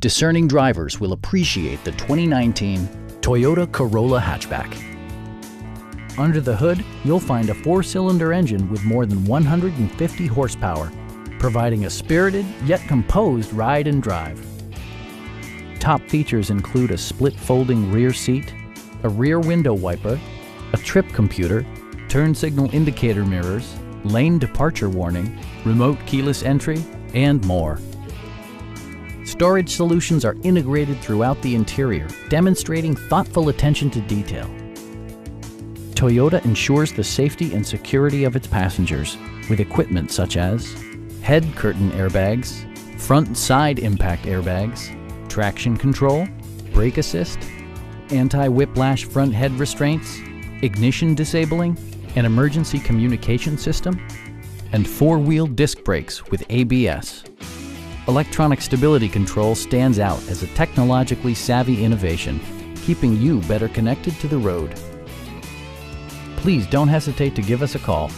Discerning drivers will appreciate the 2019 Toyota Corolla Hatchback. Under the hood, you'll find a 4-cylinder engine with more than 150 horsepower, providing a spirited yet composed ride and drive. Top features include a split folding rear seat, a rear window wiper, a trip computer, turn signal indicator mirrors, lane departure warning, remote keyless entry, and more. Storage solutions are integrated throughout the interior, demonstrating thoughtful attention to detail. Toyota ensures the safety and security of its passengers with equipment such as head curtain airbags, front and side impact airbags, traction control, brake assist, anti-whiplash front head restraints, ignition disabling, an emergency communication system, and 4-wheel disc brakes with ABS. Electronic stability control stands out as a technologically savvy innovation, keeping you better connected to the road. Please don't hesitate to give us a call.